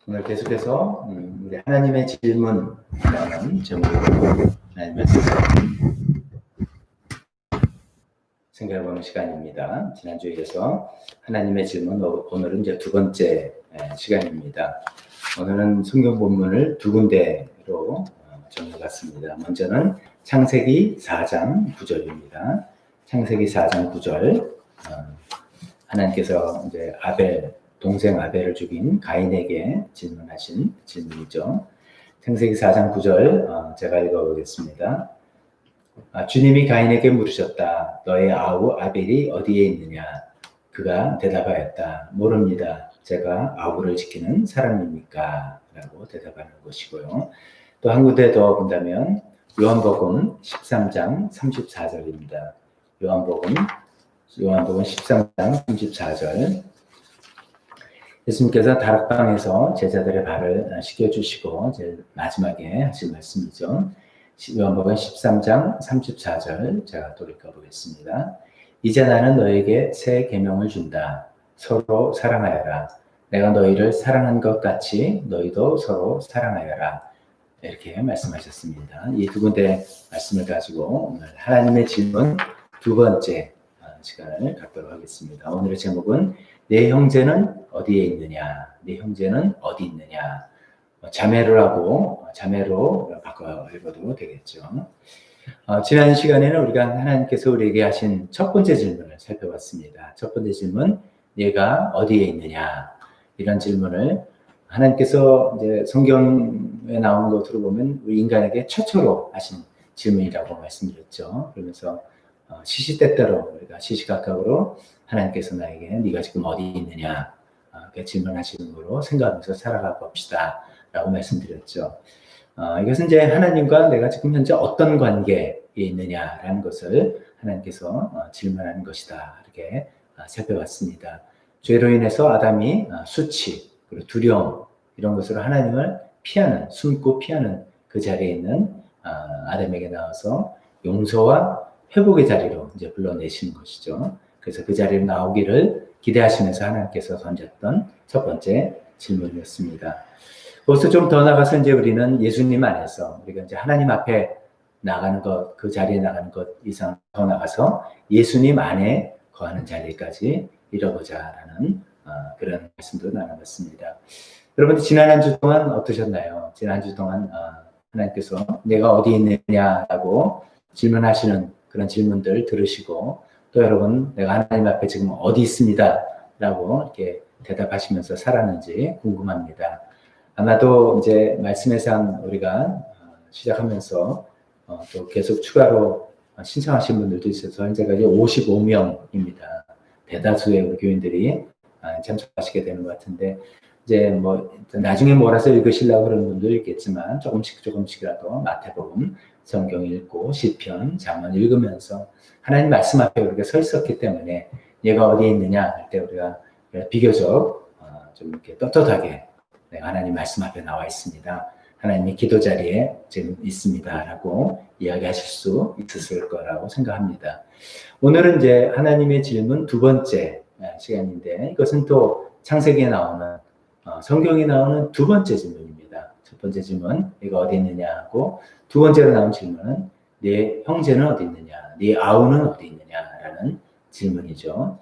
오늘 계속해서 우리 하나님의 질문이라는 제목으로 하나님 말씀 생각해보는 시간입니다. 지난주에 이어서 하나님의 질문, 오늘은 이제 두 번째 시간입니다. 오늘은 성경 본문을 두 군데로 정해봤습니다. 먼저는 창세기 4장 9절입니다. 창세기 4장 9절, 하나님께서 이제 동생 아벨을 죽인 가인에게 질문하신 질문이죠. 창세기 4장 9절 제가 읽어보겠습니다. 주님이 가인에게 물으셨다. 너의 아우 아벨이 어디에 있느냐? 그가 대답하였다. 모릅니다. 제가 아우를 지키는 사람입니까? 라고 대답하는 것이고요. 또 한 군데 더 본다면 요한복음 13장 34절입니다. 요한복음 13장 34절, 예수님께서 다락방에서 제자들의 발을 씻겨주시고 제일 마지막에 하신 말씀이죠. 요한복음 13장 34절 제가 또 읽어보겠습니다. 이제 나는 너에게 새 계명을 준다. 서로 사랑하여라. 내가 너희를 사랑한 것 같이 너희도 서로 사랑하여라. 이렇게 말씀하셨습니다. 이 두 군데 말씀을 가지고 오늘 하나님의 질문 두 번째 시간을 갖도록 하겠습니다. 오늘의 제목은 내 형제는 어디에 있느냐? 내 형제는 어디 있느냐? 자매로 바꿔 읽어도 되겠죠. 지난 시간에는 우리가 하나님께서 우리에게 하신 첫 번째 질문을 살펴봤습니다. 첫 번째 질문, 내가 어디에 있느냐? 이런 질문을 하나님께서 이제 성경에 나온 것으로 보면 우리 인간에게 최초로 하신 질문이라고 말씀드렸죠. 그러면서 시시때때로 우리가 시시각각으로 하나님께서 나에게 네가 지금 어디 있느냐 질문하시는 거로 생각하면서 살아가 봅시다 라고 말씀드렸죠. 이것은 이제 하나님과 내가 지금 현재 어떤 관계에 있느냐라는 것을 하나님께서 질문하는 것이다, 이렇게 살펴봤습니다. 죄로 인해서 아담이 수치 그리고 두려움 이런 것으로 하나님을 숨고 피하는 그 자리에 있는 아담에게 나와서 용서와 회복의 자리로 이제 불러내시는 것이죠. 그래서 그 자리로 나오기를 기대하시면서 하나님께서 던졌던 첫 번째 질문이었습니다. 거기서 좀 더 나가서 이제 우리는 예수님 안에서 우리가 이제 하나님 앞에 나가는 것, 그 자리에 나가는 것 이상 더 나가서 예수님 안에 거하는 자리까지 이뤄보자라는 그런 말씀도 나눠봤습니다. 여러분들 지난 한 주 동안 어떠셨나요? 지난 한 주 동안 하나님께서 내가 어디 있느냐라고 질문하시는 그런 질문들 들으시고 또 여러분 내가 하나님 앞에 지금 어디 있습니다 라고 이렇게 대답하시면서 살았는지 궁금합니다. 아마도 이제 말씀회상 우리가 시작하면서 또 계속 추가로 신청하신 분들도 있어서 현재까지 55명입니다. 대다수의 우리 교인들이 참석하시게 되는 것 같은데 이제 뭐 나중에 몰아서 읽으시려고 그러는 분도 있겠지만 조금씩이라도 마태복음 성경 읽고 시편, 잠언 읽으면서 하나님 말씀 앞에 우리가 서 있었기 때문에 얘가 어디에 있느냐 할 때 우리가 비교적 좀 이렇게 떳떳하게 내가 하나님 말씀 앞에 나와 있습니다. 하나님이 기도 자리에 지금 있습니다 라고 이야기하실 수 있었을 거라고 생각합니다. 오늘은 이제 하나님의 질문 두 번째 시간인데 이것은 또 창세기에 나오는 성경에 나오는 두 번째 질문입니다. 첫 번째 질문, 네가 어디 있느냐 하고 두 번째로 나온 질문은 네 형제는 어디 있느냐, 네 아우는 어디 있느냐라는 질문이죠.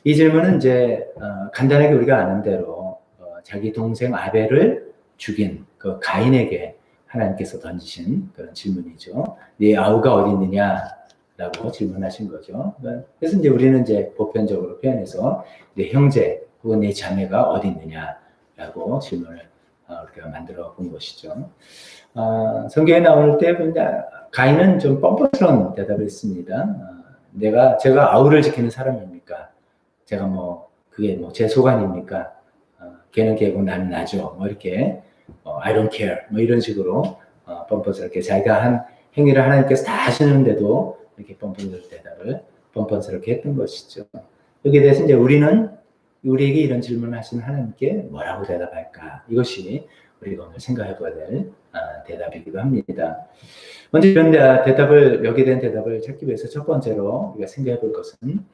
이 질문은 이제 간단하게 우리가 아는 대로 자기 동생 아벨을 죽인 그 가인에게 하나님께서 던지신 그런 질문이죠. 네 아우가 어디 있느냐라고 질문하신 거죠. 그래서 이제 우리는 이제 보편적으로 표현해서 네 형제 혹은 네 자매가 어디 있느냐라고 질문을 우리가 만들어 본 것이죠. 성경에 나올 때 가인은 좀 뻔뻔스러운 대답을 했습니다. 제가 아우를 지키는 사람입니까? 제가 그게 제 소관입니까? 걔는 걔고 나는 나죠. 이렇게 I don't care 이런 식으로 뻔뻔스럽게 자기가 한 행위를 하나님께서 다 하시는데도 이렇게 뻔뻔스럽게 했던 것이죠. 여기에 대해서 이제 우리에게 이런 질문을 하시는 하나님께 뭐라고 대답할까? 이것이 우리가 오늘 생각해 봐야 될 대답이기도 합니다. 먼저 이런 여기에 대한 대답을 찾기 위해서 첫 번째로 우리가 생각해 볼 것은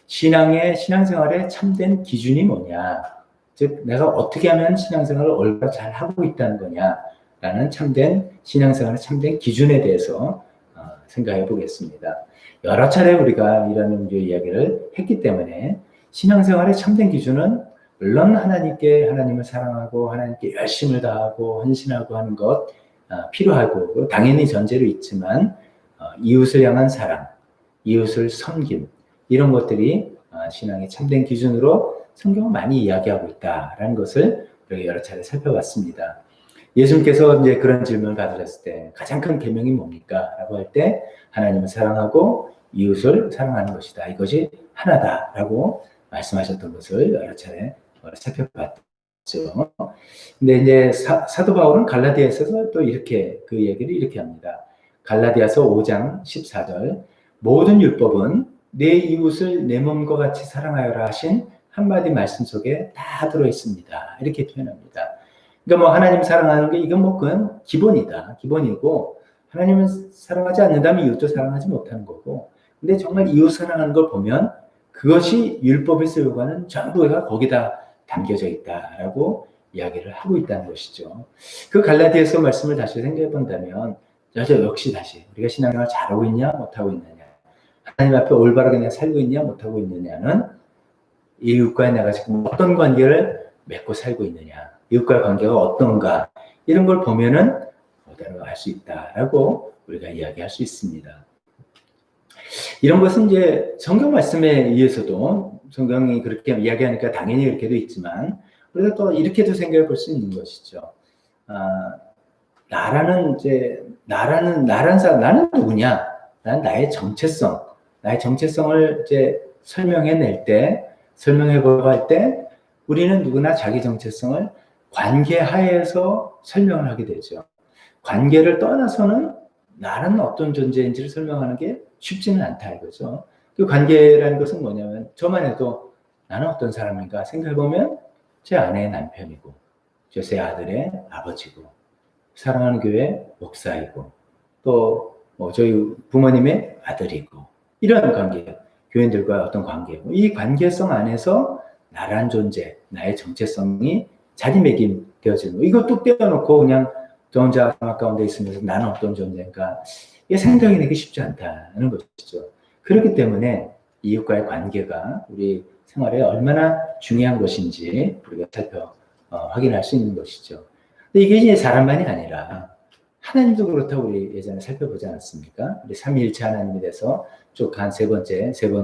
신앙생활의 참된 기준이 뭐냐? 즉 내가 어떻게 하면 신앙생활을 올바로 잘 하고 있다는 거냐라는 참된 신앙생활의 참된 기준에 대해서 생각해 보겠습니다. 여러 차례 우리가 이런 용도의 이야기를 했기 때문에 신앙생활의 참된 기준은 물론 하나님을 사랑하고 하나님께 열심을 다하고 헌신하고 하는 것 필요하고 당연히 전제로 있지만 이웃을 향한 사랑, 이웃을 섬김 이런 것들이 신앙의 참된 기준으로 성경은 많이 이야기하고 있다라는 것을 여러 차례 살펴봤습니다. 예수님께서 이제 그런 질문을 받으셨을 때 가장 큰 계명이 뭡니까? 라고 할 때 하나님을 사랑하고 이웃을 사랑하는 것이다. 이것이 하나다라고 말씀하셨던 것을 여러 차례 살펴봤죠. 근데 이제 사도 바울은 갈라디아서도 또 이렇게 그 얘기를 이렇게 합니다. 갈라디아서 5장 14절 모든 율법은 내 이웃을 내 몸과 같이 사랑하여라 하신 한마디 말씀 속에 다 들어있습니다. 이렇게 표현합니다. 그러니까 뭐 하나님 사랑하는 게 이건 뭐 그건 기본이다. 기본이고 하나님을 사랑하지 않는다면 이웃도 사랑하지 못하는 거고 근데 정말 이웃 사랑하는 걸 보면 그것이 율법에서 요구하는 전부가 거기다 담겨져 있다라고 이야기를 하고 있다는 것이죠. 그 갈라디아서 말씀을 다시 생각해 본다면 역시 다시 우리가 신앙생활 잘하고 있냐 못하고 있느냐 하나님 앞에 올바르게 내가 살고 있냐 못하고 있느냐는 이웃과의 내가 지금 어떤 관계를 맺고 살고 있느냐 이웃과의 관계가 어떤가 이런 걸 보면은 모델로 알 수 있다라고 우리가 이야기할 수 있습니다. 이런 것은 이제 성경 말씀에 의해서도 성경이 그렇게 이야기하니까 당연히 이렇게 돼 있지만 우리가 또 이렇게도 생각해 볼 수 있는 것이죠. 나라는 사람, 나는 누구냐? 난 나의 정체성을 이제 설명해 보려고 할 때 우리는 누구나 자기 정체성을 관계 하에서 설명을 하게 되죠. 관계를 떠나서는 나는 어떤 존재인지를 설명하는 게 쉽지는 않다 이거죠. 그 관계라는 것은 뭐냐면 저만 해도 나는 어떤 사람인가 생각해보면 제 아내의 남편이고 제 아들의 아버지고 사랑하는 교회 목사이고 또 뭐 저희 부모님의 아들이고 이런 관계 교인들과 어떤 관계고 이 관계성 안에서 나란 존재 나의 정체성이 자리매김되어지는 거 이거 뚝 떼어놓고 그냥 저 혼자 사막 가운데 있으면서 나는 어떤 존재인가 이게 생각이 되기 쉽지 않다는 것이죠. 그렇기 때문에 이웃과의 관계가 우리 생활에 얼마나 중요한 것인지 우리가 확인할 수 있는 것이죠. 근데 이게 이제 사람만이 아니라 하나님도 그렇다고 우리 예전에 살펴보지 않았습니까? 우리 삼위일체 하나님에 대해서 쭉 한 세 번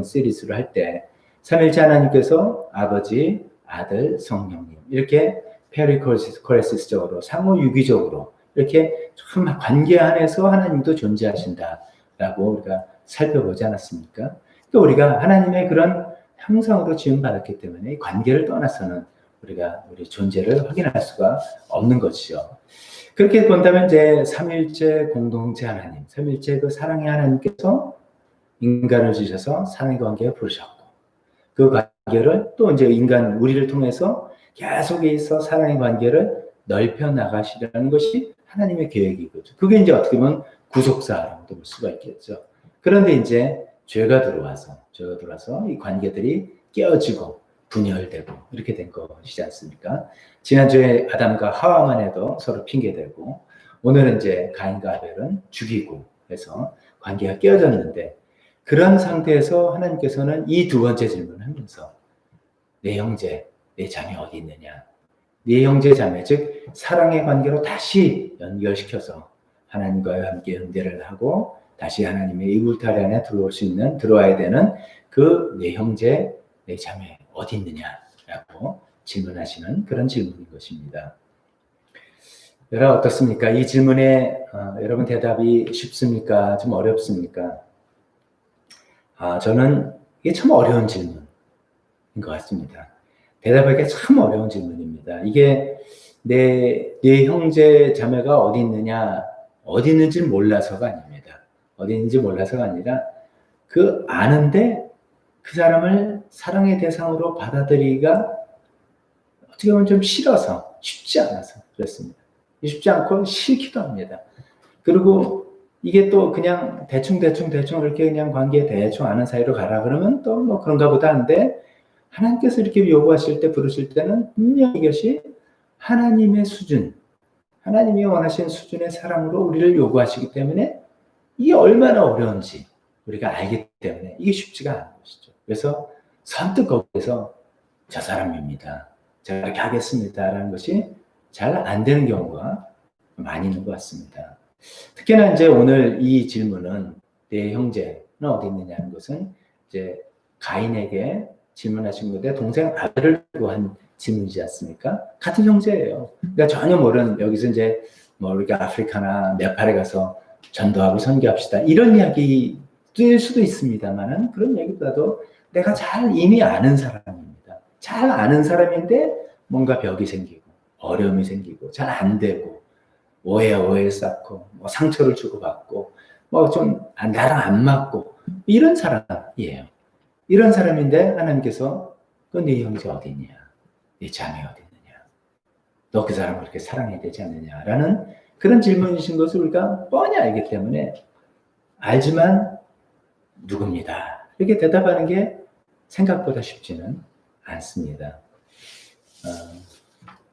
시리즈로 할 때 삼위일체 하나님께서 아버지, 아들, 성령님 이렇게 페리콜레시스적으로 상호 유기적으로 이렇게 참 관계 안에서 하나님도 존재하신다라고 우리가 살펴보지 않았습니까? 또 우리가 하나님의 그런 형상으로 지음받았기 때문에 관계를 떠나서는 우리가 우리 존재를 확인할 수가 없는 것이죠. 그렇게 본다면 이제 삼위일체 공동체 하나님, 삼위일체 그 사랑의 하나님께서 인간을 주셔서 사랑의 관계에 부르셨고 그 관계를 또 이제 우리를 통해서 계속해서 사랑의 관계를 넓혀 나가시려는 것이 하나님의 계획이거죠. 그게 이제 어떻게 보면 구속사라고도 볼 수가 있겠죠. 그런데 이제 죄가 들어와서 이 관계들이 깨어지고 분열되고 이렇게 된 것이지 않습니까? 지난주에 아담과 하와만 해도 서로 핑계대고 오늘은 이제 가인과 아벨은 죽이고 해서 관계가 깨어졌는데 그런 상태에서 하나님께서는 이 두 번째 질문을 하면서 내 형제, 내 자매 어디 있느냐? 네 형제 자매, 즉 사랑의 관계로 다시 연결시켜서 하나님과 함께 연대를 하고 다시 하나님의 이불타리 안에 들어와야 되는 그 내 형제, 내 자매 어디 있느냐라고 질문하시는 그런 질문인 것입니다. 여러분 어떻습니까? 이 질문에 여러분 대답이 쉽습니까? 좀 어렵습니까? 저는 이게 참 어려운 질문인 것 같습니다. 대답하기가 참 어려운 질문입니다. 이게 내 형제 자매가 어디 있느냐, 어디 있는지 몰라서가 아닙니다. 어디 있는지 몰라서가 아니라 그 아는데 그 사람을 사랑의 대상으로 받아들이기가 어떻게 보면 좀 싫어서 쉽지 않아서 그렇습니다. 쉽지 않고 싫기도 합니다. 그리고 이게 또 그냥 대충 이렇게 그냥 관계 대충 아는 사이로 가라 그러면 또 뭐 그런가 보다 한데 하나님께서 이렇게 요구하실 때, 부르실 때는 분명히 이것이 하나님의 수준, 하나님이 원하시는 수준의 사랑으로 우리를 요구하시기 때문에 이게 얼마나 어려운지 우리가 알기 때문에 이게 쉽지가 않은 것이죠. 그래서 선뜻 거기에서 저 사람입니다, 제가 이렇게 하겠습니다라는 것이 잘 안 되는 경우가 많이 있는 것 같습니다. 특히나 이제 오늘 이 질문은 내 형제는 어디 있느냐는 것은 이제 가인에게 질문하신 건데 동생 아벨을 두고 한 질문이지 않습니까? 같은 형제예요. 그러니까 전혀 모르는, 여기서 이제 뭐 우리가 아프리카나 네팔에 가서 전도하고 선교합시다 이런 이야기일 수도 있습니다만은, 그런 얘기보다도 내가 잘 이미 아는 사람입니다. 잘 아는 사람인데 뭔가 벽이 생기고 어려움이 생기고 잘 안 되고 오해 쌓고 뭐 상처를 주고받고 뭐 좀 나랑 안 맞고 이런 사람이에요. 이런 사람인데 하나님께서 그 네 형제 어디 있냐, 네 자매 어디 있느냐, 너 그 사람을 그렇게 사랑해야 되지 않느냐라는 그런 질문이신 것을 우리가 뻔히 알기 때문에, 알지만 누굽니다 이렇게 대답하는 게 생각보다 쉽지는 않습니다.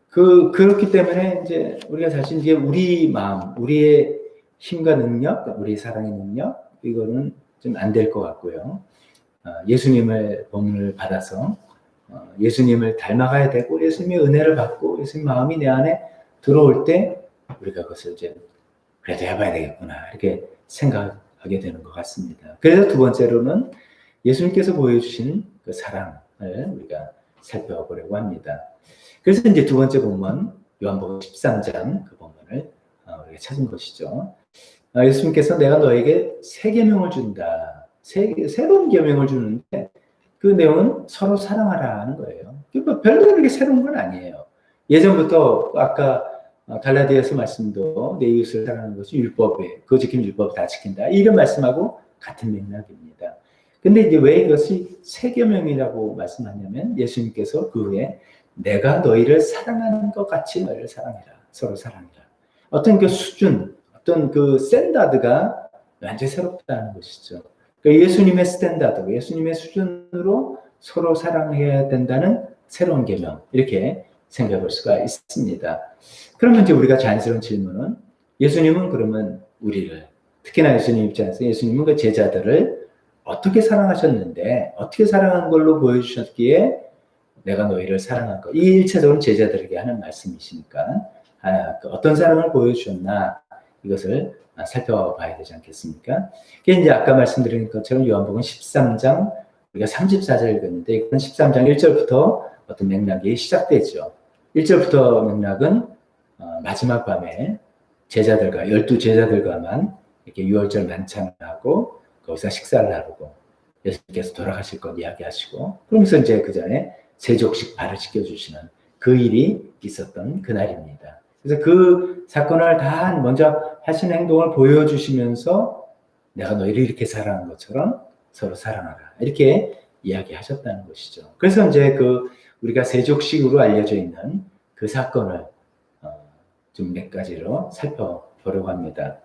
그렇기 때문에 이제 우리가 사실 이제 우리 마음, 우리의 힘과 능력, 우리 사랑의 능력, 이거는 좀 안 될 것 같고요. 예수님을 본을 받아서 예수님을 닮아가야 되고, 예수님의 은혜를 받고 예수님 마음이 내 안에 들어올 때 우리가 그것을 이제 그래도 해봐야 되겠구나 이렇게 생각하게 되는 것 같습니다. 그래서 두 번째로는 예수님께서 보여주신 그 사랑을 우리가 살펴보려고 합니다. 그래서 이제 두 번째 본문, 요한복음 13장 그 본문을 우리가 찾은 것이죠. 예수님께서 내가 너에게 새 계명을 준다, 새로운 계명을 주는데 그 내용은 서로 사랑하라는 거예요. 별로 그렇게 새로운 건 아니에요. 예전부터 아까 갈라디아서 말씀도 내 이웃을 사랑하는 것이 율법에, 그거 지키면 율법 다 지킨다 이런 말씀하고 같은 맥락입니다. 근데 이제 왜 이것이 새 계명이라고 말씀하냐면, 예수님께서 그 후에 내가 너희를 사랑하는 것 같이 너희를 사랑해라, 서로 사랑해라. 어떤 그 수준, 어떤 그 스탠다드가 완전히 새롭다는 것이죠. 그러니까 예수님의 스탠다드, 예수님의 수준으로 서로 사랑해야 된다는 새로운 계명, 이렇게 생각해 볼 수가 있습니다. 그러면 이제 우리가 자연스러운 질문은, 예수님은 그러면 우리를, 특히나 예수님 입장에서 예수님은 그 제자들을 어떻게 사랑하셨는데, 어떻게 사랑한 걸로 보여주셨기에 내가 너희를 사랑한 것, 이 일차적으로 제자들에게 하는 말씀이시니까 어떤 사랑을 보여주셨나 이것을 살펴봐야 되지 않겠습니까? 그게 이제 아까 말씀드린 것처럼 요한복음 13장 우리가 34절 읽었는데, 이건 13장 1절부터 어떤 맥락이 시작되죠. 1절부터 맥락은 마지막 밤에 제자들과 12제자들과만 이렇게 6월절 만찬을 하고 거기서 식사를 나누고 예수님께서 돌아가실 것 이야기하시고, 그러면서 이제 그 전에 세족식 발을 씻겨주시는 그 일이 있었던 그날입니다. 그래서 그 사건을 다 먼저 하신 행동을 보여주시면서 내가 너희를 이렇게 사랑한 것처럼 서로 사랑하라 이렇게 이야기하셨다는 것이죠. 그래서 이제 그 우리가 세족식으로 알려져 있는 그 사건을 좀 몇 가지로 살펴보려고 합니다.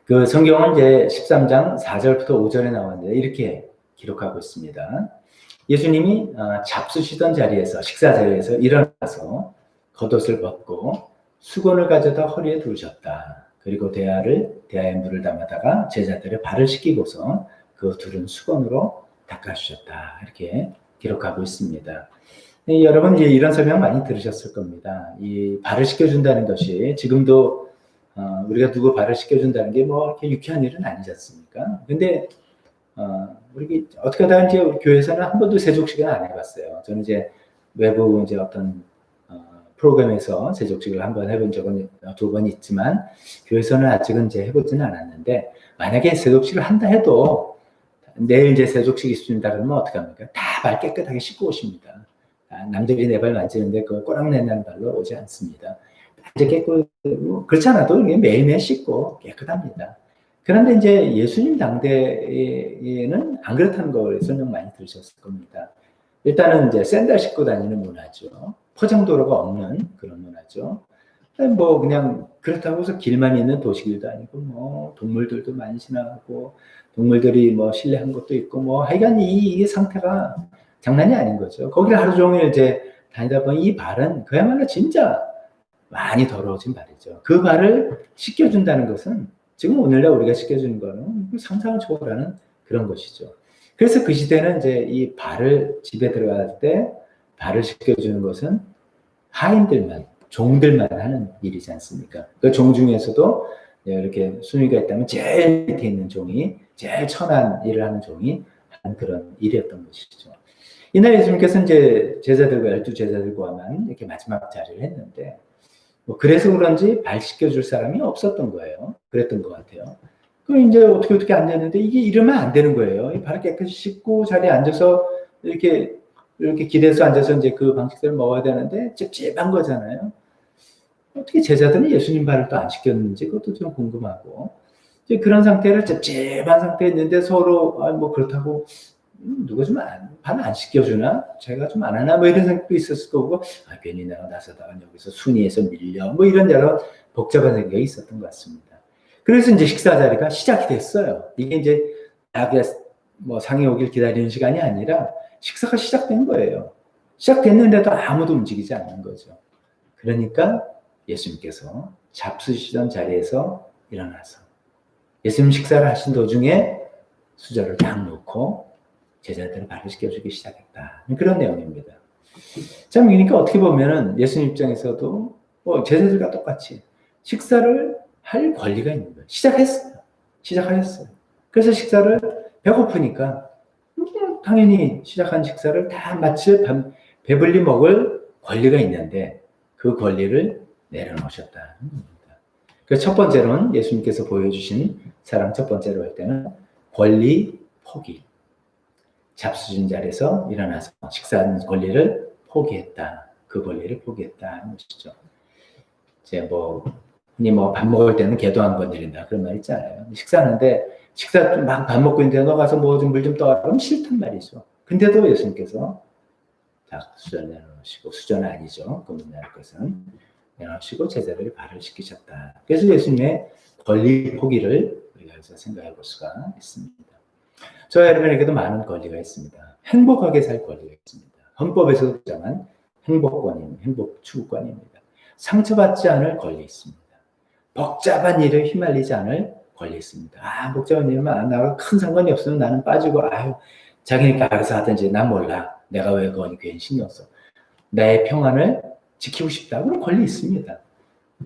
그 성경은 이제 13장 4절부터 5절에 나왔는데 이렇게 기록하고 있습니다. 예수님이 잡수시던 자리에서, 식사 자리에서 일어나서 겉옷을 벗고 수건을 가져다 허리에 두르셨다. 그리고 대야에 물을 담아다가 제자들의 발을 씻기고서 그 두른 수건으로 닦아주셨다. 이렇게 기록하고 있습니다. 여러분 이제 이런 설명 많이 들으셨을 겁니다. 이 발을 씻겨준다는 것이 지금도 우리가 누구 발을 씻겨준다는 게 뭐 이렇게 유쾌한 일은 아니지 않습니까? 근데 우리 어떻게 하다 이제 우리 교회에서는 한 번도 세족식을 안 해봤어요. 저는 이제 외부 이제 어떤 프로그램에서 세족식을 한번 해본 적은 2번 있지만 교회에서는 아직은 이제 해보지는 않았는데, 만약에 세족식을 한다 해도 내일 이제 세족식이 있습니다 그러면 어떻게 합니까? 다 발 깨끗하게 씻고 오십니다. 남들이 내 발 만지는데 그 꼬랑내는 발로 오지 않습니다. 이제 깨끗하고, 그렇지 않아도 매일매일 씻고 깨끗합니다. 그런데 이제 예수님 당대에는 안 그렇다는 걸 설명 많이 들으셨을 겁니다. 일단은 이제 샌들 신고 다니는 문화죠. 포장도로가 없는 그런 문화죠. 뭐 그냥 그렇다고 해서 길만 있는 도시길도 아니고 뭐 동물들도 많이 지나가고 동물들이 뭐 실내한 것도 있고 뭐 하여간 이 상태가 장난이 아닌 거죠. 거기를 하루 종일 이제 다니다 보니 이 발은 그야말로 진짜 많이 더러워진 발이죠. 그 발을 씻겨준다는 것은 지금 오늘날 우리가 씻겨주는 거는 상상을 초월하는 그런 것이죠. 그래서 그 시대는 이제 이 발을 집에 들어갈 때 발을 씻겨주는 것은 하인들만, 종들만 하는 일이지 않습니까? 그 종 중에서도 이렇게 순위가 있다면 제일 밑에 있는 종이, 제일 천한 일을 하는 종이 하는 그런 일이었던 것이죠. 이날 예수님께서 이제 제자들과 12제자들과만 이렇게 마지막 자리를 했는데, 뭐 그래서 그런지 발 씻겨줄 사람이 없었던 거예요. 그랬던 것 같아요. 그럼 이제 어떻게 앉았는데 이게 이러면 안 되는 거예요. 이 발을 깨끗이 씻고 자리에 앉아서 이렇게 기대서 앉아서 이제 그 방식대로 먹어야 되는데 찝찝한 거잖아요. 어떻게 제자들은 예수님 발을 또 안 씻겼는지 그것도 좀 궁금하고, 이제 그런 상태를 찝찝한 상태에 있는데 서로 뭐 그렇다고 누가 좀 발 안 씻겨주나? 제가 좀 안 하나? 뭐 이런 생각도 있었을 거고, 괜히 내가 나서다가 여기서 순위에서 밀려. 뭐 이런 여러 복잡한 생각이 있었던 것 같습니다. 그래서 이제 식사 자리가 시작이 됐어요. 이게 이제 뭐 상이 오길 기다리는 시간이 아니라 식사가 시작된 거예요. 시작됐는데도 아무도 움직이지 않는 거죠. 그러니까 예수님께서 잡수시던 자리에서 일어나서 예수님 식사를 하신 도중에 수저를 딱 놓고 제자들을 발을 씻겨주기 시작했다. 그런 내용입니다. 참, 그러니까 어떻게 보면은 예수님 입장에서도 제자들과 똑같이 식사를 할 권리가 있는 거예요. 시작하셨어요. 그래서 식사를 배고프니까 당연히 시작한 식사를 다 마치 배불리 먹을 권리가 있는데 그 권리를 내려놓으셨다는 겁니다. 그래서 첫 번째로는 예수님께서 보여주신 사랑 첫 번째로 할 때는 권리 포기. 잡수진 자리에서 일어나서 식사하는 권리를 포기했다. 그 권리를 포기했다는 것이죠. 이제 흔히 밥 먹을 때는 계도한 건 드린다. 그런 말 있잖아요. 식사하는데 막 밥 먹고 있는데 너 가서 뭐 좀 물 좀 떠와. 그럼 싫단 말이죠. 근데도 예수님께서 딱 수저를 내놓으시고, 수저는 아니죠. 그분 내놓을 것은 내놓으시고 제자들이 발을 씻기셨다. 그래서 예수님의 권리 포기를 우리가 여기서 생각해 볼 수가 있습니다. 저와 여러분에게도 많은 권리가 있습니다. 행복하게 살 권리가 있습니다. 헌법에서도 주장한 행복 추구권입니다. 상처받지 않을 권리 있습니다. 복잡한 일에 휘말리지 않을 권리 있습니다. 복잡한 일만 나와 큰 상관이 없으면 나는 빠지고, 자기니까 알아서 하든지 난 몰라. 내가 왜 그거니 괜히 신경 써. 나의 평안을 지키고 싶다. 그런 권리 있습니다.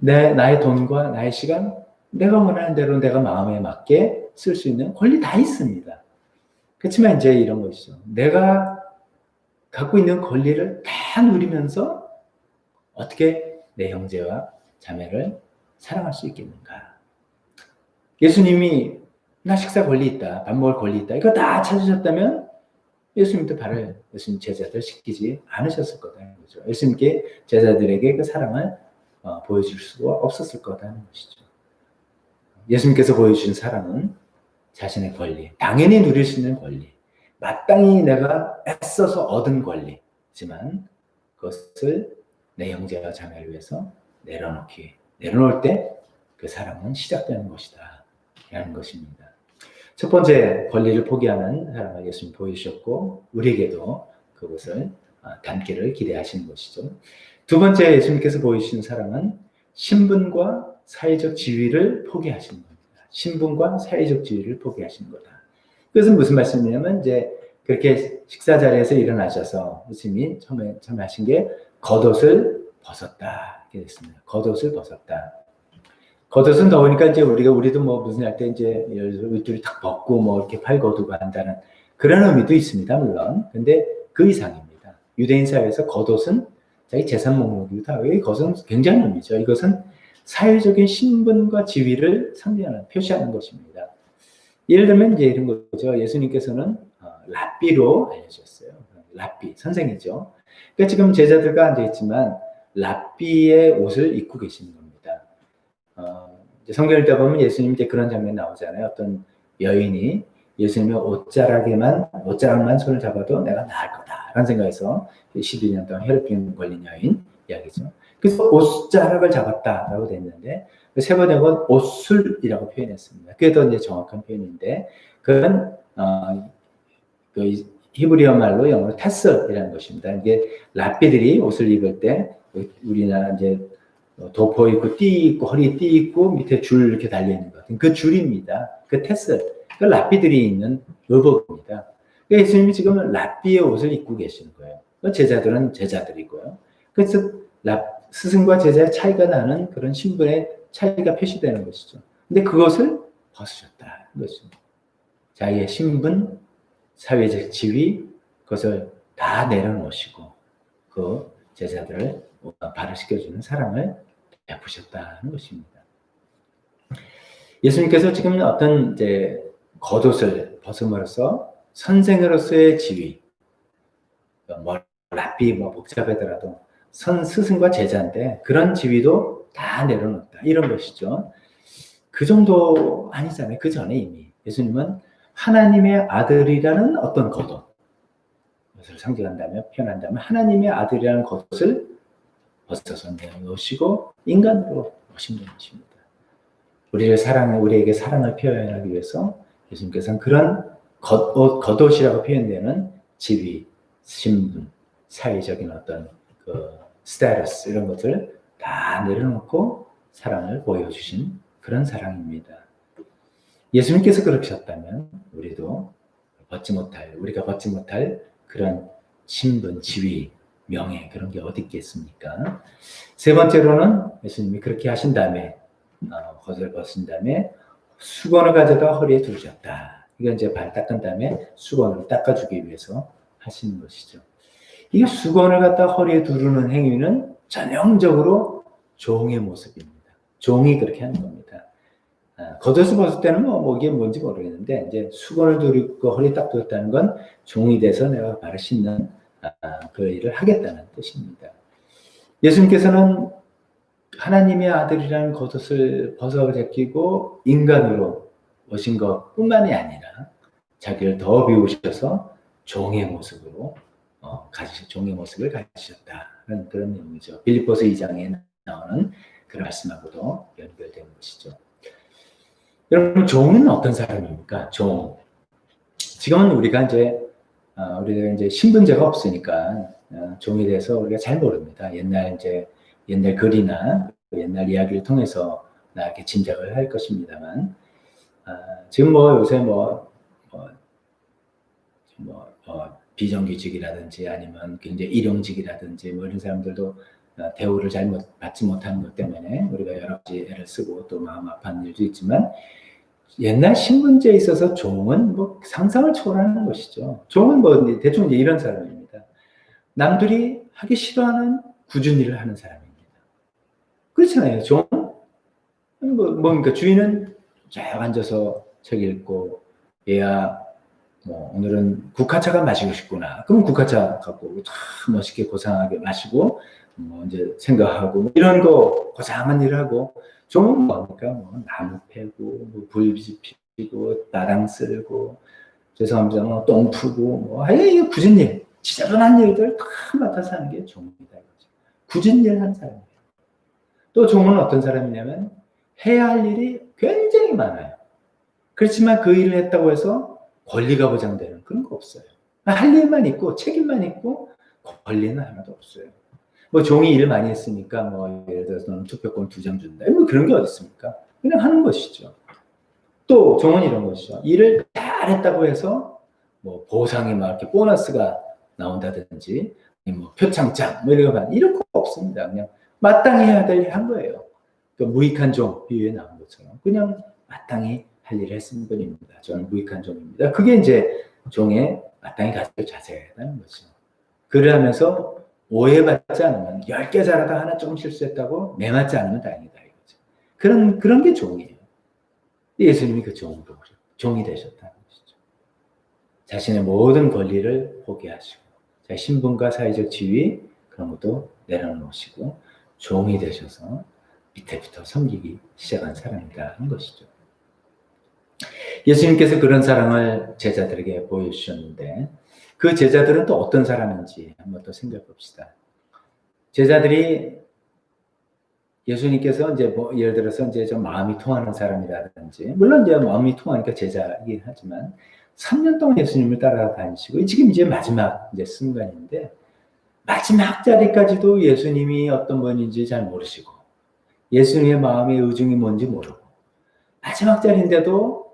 나의 돈과 나의 시간, 내가 원하는 대로 내가 마음에 맞게 쓸 수 있는 권리 다 있습니다. 그렇지만 이제 이런 것이죠. 내가 갖고 있는 권리를 다 누리면서 어떻게 내 형제와 자매를 사랑할 수 있겠는가? 예수님이 나 식사 권리 있다, 밥 먹을 권리 있다, 이거 다 찾으셨다면 예수님도 예수님 제자들 시키지 않으셨을 거다는 거죠. 예수님께 제자들에게 그 사랑을 보여줄 수가 없었을 거다는 것이죠. 예수님께서 보여주신 사랑은 자신의 권리, 당연히 누릴 수 있는 권리, 마땅히 내가 애써서 얻은 권리지만 그것을 내 형제와 자매를 위해서 내려놓을 때 그 사랑은 시작되는 것이다 라는 것입니다. 첫 번째 권리를 포기하는 사랑을 예수님 보여주셨고 우리에게도 그것을 닮기를 기대하시는 것이죠. 두 번째 예수님께서 보여주신 사랑은 신분과 사회적 지위를 포기하시는 겁니다. 신분과 사회적 지위를 포기하시는 거다. 그것은 무슨 말씀이냐면 이제 그렇게 식사 자리에서 일어나셔서 예수님이 처음에 하신 게 겉옷을 벗었다 이렇게 됐습니다. 겉옷을 벗었다. 겉옷은 더우니까 이제 우리도 무슨 할 때 이제 옷들이 탁 벗고 이렇게 팔 거두고 한다는 그런 의미도 있습니다. 물론. 근데 그 이상입니다. 유대인 사회에서 겉옷은 자기 재산 목록이기도 하고 이 겉옷은 굉장한 의미죠. 이것은 사회적인 신분과 지위를 상징하는 표시하는 것입니다. 예를 들면 이제 이런 거죠. 예수님께서는 랍비로 알려주셨어요. 랍비 선생이죠. 그러니까 지금 제자들과 앉아 있지만 랍비의 옷을 입고 계시는 겁니다. 성경을 읽다 보면 예수님 이제 그런 장면이 나오잖아요. 어떤 여인이 예수님의 옷자락만 손을 잡아도 내가 나을 거다라는 생각에서 12년 동안 혈액병 걸린 여인 이야기죠. 그래서 옷자락을 잡았다라고 됐는데 세 번역은 옷술이라고 표현했습니다. 그게 더 이제 정확한 표현인데 그건 히브리어 말로 영어로 타설이라는 것입니다. 이게 랍비들이 옷을 입을 때 우리나라 이제 도포 입고 띠 입고 허리 띠 입고 밑에 줄 이렇게 달려 있는 것 같은 그 줄입니다. 그 타설, 그 랍비들이 있는 의복입니다. 그러니까 예수님이 지금 랍비의 옷을 입고 계시는 거예요. 제자들은 제자들이고요. 그래서 스승과 제자의 차이가 나는 그런 신분의 차이가 표시되는 것이죠. 근데 그것을 벗으셨다는 것입니다. 자기의 신분, 사회적 지위, 그것을 다 내려놓으시고 그 제자들을 발을 씻겨주는 사랑을 베푸셨다는 것입니다. 예수님께서 지금 어떤 이제 겉옷을 벗음으로써 선생으로서의 지위, 랍비 복잡하더라도 스승과 제자인데 그런 지위도 다 내려놓았다. 이런 것이죠. 그 정도 아니잖아요. 그 전에 이미 예수님은 하나님의 아들이라는 어떤 겉옷, 그것을 상징한다면, 표현한다면 하나님의 아들이라는 겉옷을 벗어서 내놓으시고 인간으로 오신 것입니다. 우리에게 사랑을 표현하기 위해서 예수님께서는 그런 겉옷이라고 표현되는 지위, 신분, 사회적인 어떤 그 스테이터스 이런 것을 다 내려놓고 사랑을 보여주신 그런 사랑입니다. 예수님께서 그러셨다면 우리가 벗지 못할 그런 신분, 지위, 명예 그런 게 어디 있겠습니까? 세 번째로는 예수님이 그렇게 하신 다음에 겉을 벗은 다음에 수건을 가져다 허리에 두르셨다. 이건 이제 발 닦은 다음에 수건으로 닦아주기 위해서 하시는 것이죠. 이 수건을 갖다 허리에 두르는 행위는 전형적으로 종의 모습입니다. 종이 그렇게 하는 겁니다. 겉옷을 벗을 때는 뭐 이게 뭔지 모르겠는데 이제 수건을 두르고 허리 딱 두었다는 건 종이 돼서 내가 발을 씻는 그 일을 하겠다는 뜻입니다. 예수님께서는 하나님의 아들이라는 겉옷을 벗어 제끼고 인간으로 오신 것뿐만이 아니라 자기를 더 비우셔서 종의 모습을 가지셨다는 그런 내용이죠. 빌립보서 2장에 나오는 그런 말씀하고도 연결되는 것이죠. 여러분, 종은 어떤 사람입니까? 종. 지금은 우리가 이제 신분제가 없으니까 종에 대해서 우리가 잘 모릅니다. 옛날 글이나 옛날 이야기를 통해서 이렇게 짐작을 할 것입니다만, 지금 요새 비정규직이라든지 아니면 굉장히 일용직이라든지 이런 사람들도 대우를 받지 못하는 것 때문에 우리가 여러 가지 애를 쓰고 또 마음 아파하는 일도 있지만 옛날 신분제에 있어서 종은 상상을 초월하는 것이죠. 종은 대충 이제 이런 사람입니다. 남들이 하기 싫어하는 굳은 일을 하는 사람입니다. 그렇잖아요. 종은 뭡니까? 주인은 쫙 앉아서 책 읽고 얘야 오늘은 국화차가 마시고 싶구나. 그럼 국화차 갖고 참 멋있게 고상하게 마시고 이제 생각하고 이런 거 고상한 일을 하고 종은 뭡니까? 나무 패고 불 지피고 나랑 쓸고 죄송합니다. 똥 푸고 이게 굳은 일, 지저분한 일들 다 맡아서 하는 게 종이다. 굳은 일 하는 사람이에요. 또 종은 어떤 사람이냐면 해야 할 일이 굉장히 많아요. 그렇지만 그 일을 했다고 해서 권리가 보장되는 그런 거 없어요. 할 일만 있고 책임만 있고 권리는 하나도 없어요. 종이 일 많이 했으니까 예를 들어서 너는 투표권 2장 준다. 그런 게 어디 있습니까? 그냥 하는 것이죠. 또 종은 이런 것이죠. 일을 잘했다고 해서 보상이 이렇게 보너스가 나온다든지 표창장 이런 거 없습니다. 그냥 마땅히 해야 될 일 한 거예요. 무익한 종 비유에 나온 것처럼 그냥 마땅히 할 일을 했은 분입니다. 저는 무익한 종입니다. 그게 이제 종의 마땅히 가질 자세라는 거죠. 글을 하면서 오해받지 않으면 10개 잘하다 하나 조금 실수했다고 매맞지 않으면 다행이다. 이거죠. 그런 게 종이에요. 예수님이 그 종이 되셨다는 것이죠. 자신의 모든 권리를 포기하시고 자기 신분과 사회적 지위 그런 것도 내려놓으시고 종이 되셔서 밑에부터 섬기기 시작한 사람이라는 것이죠. 예수님께서 그런 사랑을 제자들에게 보여주셨는데 그 제자들은 또 어떤 사람인지 한번 더 생각해 봅시다. 제자들이 예수님께서 이제 예를 들어서 이제 좀 마음이 통하는 사람이라든지 물론 이제 마음이 통하니까 제자이긴 하지만 3년 동안 예수님을 따라다니시고 지금 이제 마지막 이제 순간인데 마지막 자리까지도 예수님이 어떤 분인지 잘 모르시고 예수님의 마음의 의중이 뭔지 모르고 마지막 자리인데도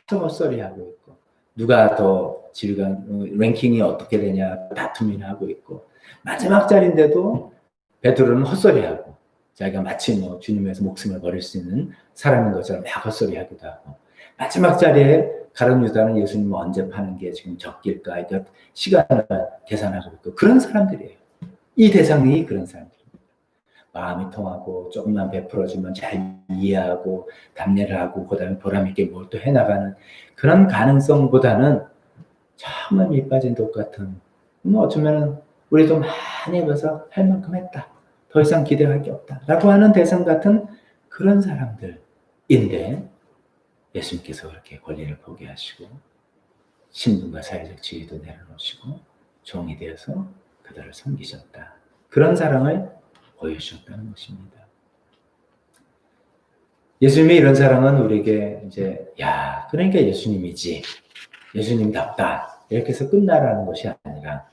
계속 헛소리하고 있고 누가 더 지휘관 랭킹이 어떻게 되냐 다툼이나 하고 있고 마지막 자리인데도 베드로는 헛소리하고 자기가 마치 뭐 주님에서 목숨을 버릴 수 있는 사람인 것처럼 막 헛소리하기도 하고 마지막 자리에 가룟 유다는 예수님을 언제 파는 게 지금 적길까 이렇게 시간을 계산하고 있고 그런 사람들이에요. 이 대상이 그런 사람들입니다. 마음이 통하고 조금만 베풀어주면 잘 이해하고 답례를 하고 그다음에 보람있게 뭘 또 해나가는 그런 가능성보다는 정말 밑 빠진 독 같은 뭐 어쩌면 우리도 많이 해봐서 할 만큼 했다. 더 이상 기대할 게 없다. 라고 하는 대상 같은 그런 사람들인데 예수님께서 그렇게 권리를 포기하시고 신분과 사회적 지위도 내려놓으시고 종이 되어서 그들을 섬기셨다. 그런 사랑을 보여주셨다는 것입니다. 예수님의 이런 사랑은 우리에게 이제 그러니까 예수님이지 예수님답다 이렇게 해서 끝나라는 것이 아니라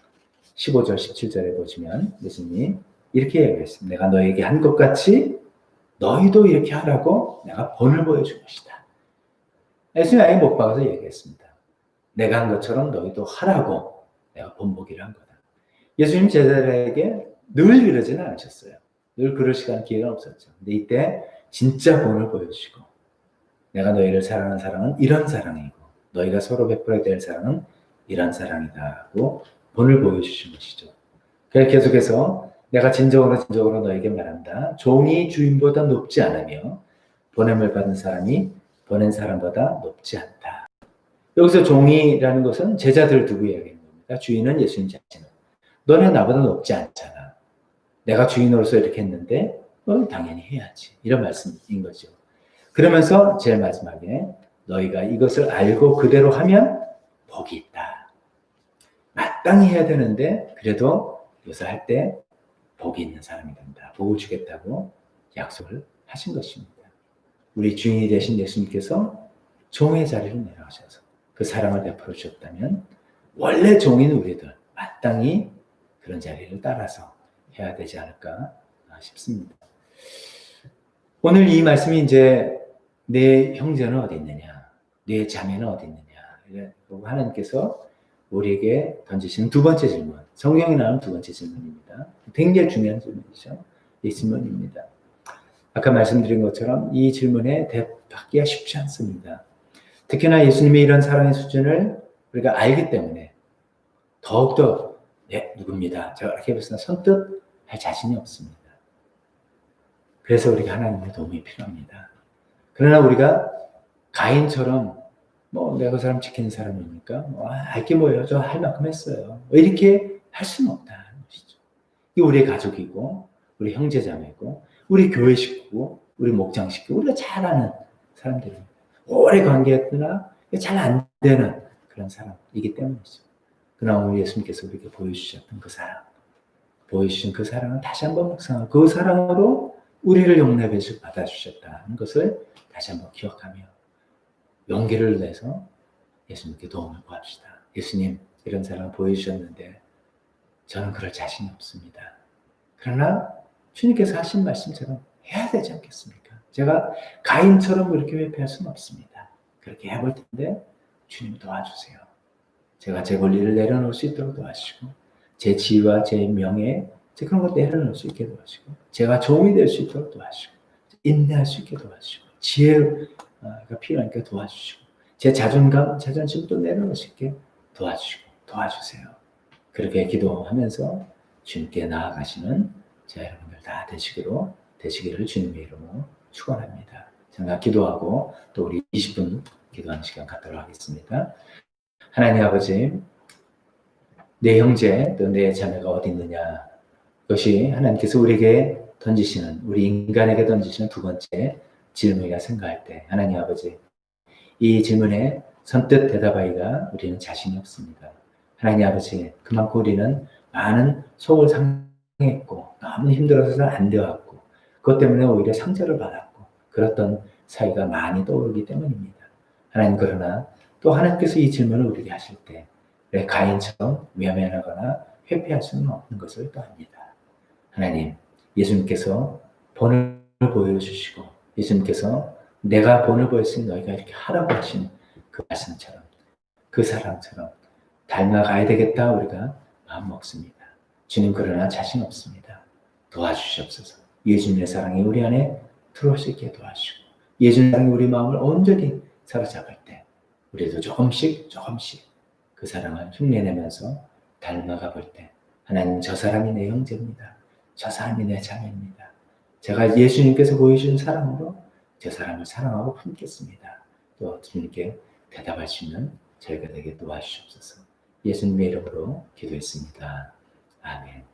15절 17절에 보시면 예수님이 이렇게 얘기했습니다. 내가 너에게 한 것 같이 너희도 이렇게 하라고 내가 본을 보여준 것이다. 예수님이 아예 못 박아서 얘기했습니다. 내가 한 것처럼 너희도 하라고 내가 본보기를 한 거다. 예수님 제자들에게 늘 이러지는 않으셨어요. 늘 그럴 시간 기회가 없었죠. 근데 이때 진짜 본을 보여주시고 내가 너희를 사랑하는 사랑은 이런 사랑이고 너희가 서로 베풀어야 될 사랑은 이런 사랑이다 하고 본을 보여주신 것이죠. 그래서 계속해서 내가 진정으로 너에게 말한다. 종이 주인보다 높지 않으며 보냄을 받은 사람이 보낸 사람보다 높지 않다. 여기서 종이라는 것은 제자들 두고 이야기하는 겁니다. 주인은 예수님 자신은. 너네 나보다 높지 않잖아. 내가 주인으로서 이렇게 했는데 당연히 해야지. 이런 말씀인 거죠. 그러면서 제일 마지막에 너희가 이것을 알고 그대로 하면 복이 있다. 마땅히 해야 되는데 그래도 이것을 할 때 복이 있는 사람이 된다. 복을 주겠다고 약속을 하신 것입니다. 우리 주인이 되신 예수님께서 종의 자리를 내려가셔서 그 사랑을 베풀어 주셨다면 원래 종인 우리들 마땅히 그런 자리를 따라서 해야 되지 않을까 싶습니다. 오늘 이 말씀이 이제 내 형제는 어디 있느냐, 내 자매는 어디 있느냐, 하나님께서 우리에게 던지시는 두 번째 질문, 성경에 나오는 두 번째 질문입니다. 굉장히 중요한 질문이죠. 이 질문입니다. 아까 말씀드린 것처럼 이 질문에 대답하기가 쉽지 않습니다. 특히나 예수님의 이런 사랑의 수준을 우리가 알기 때문에 더욱더 누굽니다. 제가 이렇게 해서 선뜻 할 자신이 없습니다. 그래서 우리가 하나님의 도움이 필요합니다. 그러나 우리가 가인처럼 내가 그 사람 지키는 사람이니까 알 게 뭐예요? 저 할 만큼 했어요. 이렇게 할 수는 없다는 것이죠. 이 우리의 가족이고 우리 형제자매고 우리 교회 식구고 우리 목장 식구 우리가 잘 아는 사람들입니다. 오래 관계했으나 잘 안 되는 그런 사람이기 때문이죠. 그러나 오늘 예수님께서 우리에게 보여주셨던 그 사랑, 보여주신 그 사랑을 다시 한번 묵상하고 그 사랑으로 우리를 용납해 받아주셨다는 것을 다시 한번 기억하며 용기를 내서 예수님께 도움을 구합시다. 예수님, 이런 사랑을 보여주셨는데 저는 그럴 자신이 없습니다. 그러나 주님께서 하신 말씀처럼 해야 되지 않겠습니까? 제가 가인처럼 그렇게 회피할 수는 없습니다. 그렇게 해볼 텐데 주님 도와주세요. 제가 제 권리를 내려놓을 수 있도록 도와주시고 제 지위와 제 명예 그런 것 내려놓을 수 있게 도와주시고 제가 종이 될 수 있도록 도와주시고 인내할 수 있게 도와주시고 지혜가 필요하니까 도와주시고 제 자존감, 자존심도 내려놓을 수 있게 도와주시고 도와주세요. 그렇게 기도하면서 주님께 나아가시는 자 여러분들 다 되시기를 주님의 이름으로 축원합니다. 제가 기도하고 또 우리 20분 기도하는 시간 갖도록 하겠습니다. 하나님 아버지, 내 형제 또 내 자매가 어디 있느냐, 그것이 하나님께서 우리에게 던지시는, 우리 인간에게 던지시는 두 번째 질문이라 생각할 때 하나님 아버지, 이 질문에 선뜻 대답하기가 우리는 자신이 없습니다. 하나님 아버지, 그만큼 우리는 많은 속을 상했고 너무 힘들어서 안 되었고 그것 때문에 오히려 상처를 받았고 그랬던 사이가 많이 떠오르기 때문입니다. 하나님, 그러나 또 하나님께서 이 질문을 우리에게 하실 때 왜 가인처럼 외면하거나 회피할 수는 없는 것을 또 압니다. 하나님, 예수님께서 본을 보여주시고 예수님께서 내가 본을 보였으니 너희가 이렇게 하라고 하신 그 말씀처럼 그 사랑처럼 닮아가야 되겠다 우리가 마음 먹습니다. 주님 그러나 자신 없습니다. 도와주시옵소서. 예수님의 사랑이 우리 안에 들어올 수 있게 도와주시고 예수님의 사랑이 우리 마음을 온전히 사로잡을 때 우리도 조금씩 그 사랑을 흉내내면서 닮아가 볼 때 하나님 저 사람이 내 형제입니다. 저 사람이 내 자매입니다. 제가 예수님께서 보여주신 사랑으로 저 사람을 사랑하고 품겠습니다. 또 주님께 대답할 수 있는 저희가 되게 도와주시옵소서. 예수님의 이름으로 기도했습니다. 아멘.